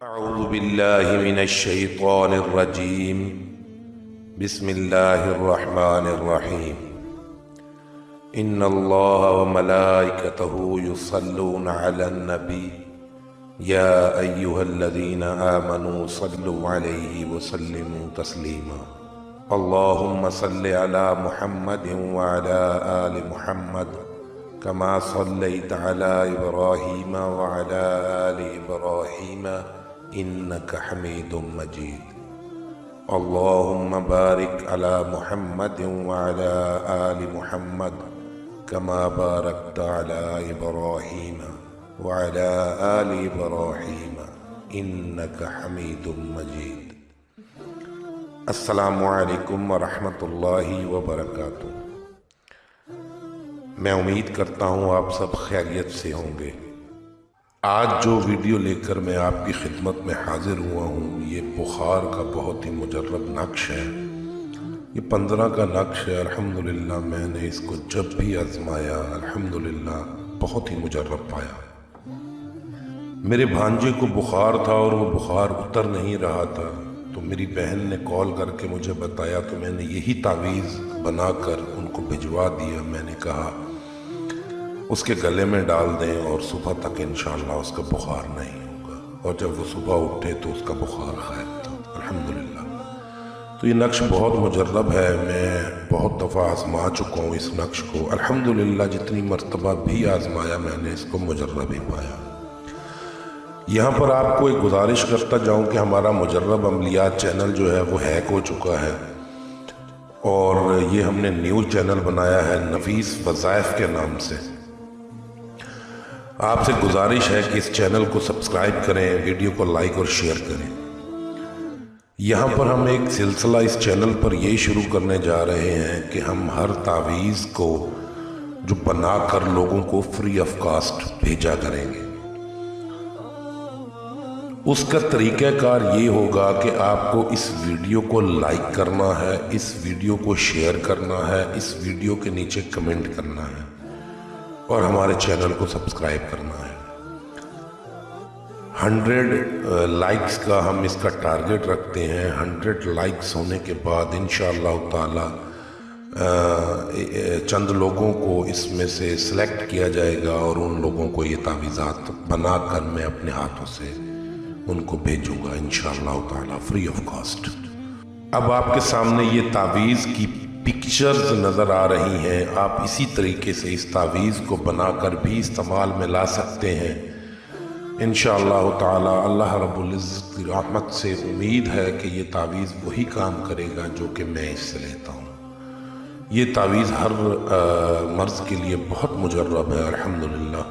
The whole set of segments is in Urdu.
أعوذ بالله من الشيطان الرجيم بسم الله الرحمن الرحيم إن الله وملائكته يصلون على النبي يا أيها الذين آمنوا صلوا عليه وسلموا تسليما اللهم صل على محمد وعلى آل محمد كما صليت على إبراهيم وعلى آل إبراهيم إنك حميد مجيد اللهم بارك على محمد وعلى آل محمد كما باركت على إبراهيم وعلى آل إبراهيم إنك حميد مجيد السلام علیکم ورحمۃ اللہ وبرکاتہ۔ میں امید کرتا ہوں آپ سب خیریت سے ہوں گے۔ آج جو ویڈیو لے کر میں آپ کی خدمت میں حاضر ہوا ہوں یہ بخار کا بہت ہی مجرب نقش ہے۔ یہ 15 کا نقش ہے۔ الحمدللہ میں نے اس کو جب بھی آزمایا الحمدللہ بہت ہی مجرب پایا۔ میرے بھانجے کو بخار تھا اور وہ بخار اتر نہیں رہا تھا، تو میری بہن نے کال کر کے مجھے بتایا، تو میں نے یہی تعویذ بنا کر ان کو بھجوا دیا۔ میں نے کہا اس کے گلے میں ڈال دیں اور صبح تک انشاءاللہ اس کا بخار نہیں ہوگا، اور جب وہ صبح اٹھے تو اس کا بخار غائب تھا الحمدللہ۔ تو یہ نقش بہت مجرب ہے، میں بہت دفعہ آزما چکا ہوں اس نقش کو الحمدللہ۔ جتنی مرتبہ بھی آزمایا میں نے اس کو مجرب ہی پایا۔ یہاں پر آپ کو ایک گزارش کرتا جاؤں کہ ہمارا مجرب عملیات چینل جو ہے وہ ہیک ہو چکا ہے، اور یہ ہم نے نیوز چینل بنایا ہے نفیس وظائف کے نام سے۔ آپ سے گزارش ہے کہ اس چینل کو سبسکرائب کریں، ویڈیو کو لائک اور شیئر کریں۔ یہاں پر ہم ایک سلسلہ اس چینل پر یہ شروع کرنے جا رہے ہیں کہ ہم ہر تعویذ کو جو بنا کر لوگوں کو فری آف کاسٹ بھیجا کریں گے۔ اس کا طریقہ کار یہ ہوگا کہ آپ کو اس ویڈیو کو لائک کرنا ہے، اس ویڈیو کو شیئر کرنا ہے، اس ویڈیو کے نیچے کمنٹ کرنا ہے، اور ہمارے چینل کو سبسکرائب کرنا ہے۔ 100 لائکس کا ہم اس کا ٹارگٹ رکھتے ہیں۔ 100 لائکس ہونے کے بعد انشاءاللہ تعالی چند لوگوں کو اس میں سے سلیکٹ کیا جائے گا، اور ان لوگوں کو یہ تعویذات بنا کر میں اپنے ہاتھوں سے ان کو بھیجوں گا انشاءاللہ تعالی فری آف کاسٹ۔ اب آپ کے سامنے یہ تعویذ کی پکچرز نظر آ رہی ہیں۔ آپ اسی طریقے سے اس تعویذ کو بنا کر بھی استعمال میں لا سکتے ہیں انشاءاللہ تعالی۔ اللہ رب العزت کی رحمت سے امید ہے کہ یہ تعویذ وہی کام کرے گا جو کہ میں اس سے لیتا ہوں۔ یہ تعویذ ہر مرض کے لیے بہت مجرب ہے الحمدللہ۔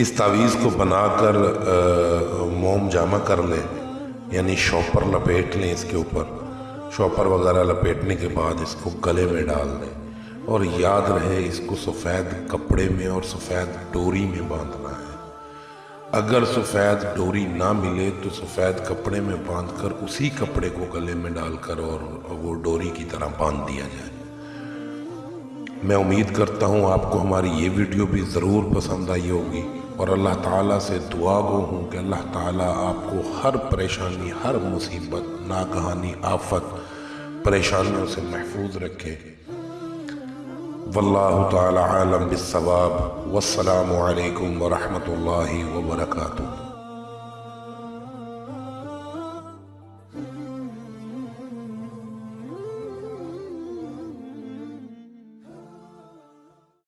اس تعویذ کو بنا کر موم جامع کر لیں، یعنی شاپر لپیٹ لیں اس کے اوپر، شاپر وغیرہ لپیٹنے کے بعد اس کو گلے میں ڈال دیں، اور یاد رہے اس کو سفید کپڑے میں اور سفید ڈوری میں باندھنا ہے۔ اگر سفید ڈوری نہ ملے تو سفید کپڑے میں باندھ کر اسی کپڑے کو گلے میں ڈال کر اور وہ ڈوری کی طرح باندھ دیا جائے۔ میں امید کرتا ہوں آپ کو ہماری یہ ویڈیو بھی ضرور پسند آئی ہوگی، اور اللہ تعالیٰ سے دعا گو ہوں کہ اللہ تعالیٰ آپ کو ہر پریشانی، ہر مصیبت، ناگہانی آفت، پریشانیوں سے محفوظ رکھے۔ واللہ تعالی عالم بالصواب، والسلام علیکم ورحمۃ اللہ وبرکاتہ۔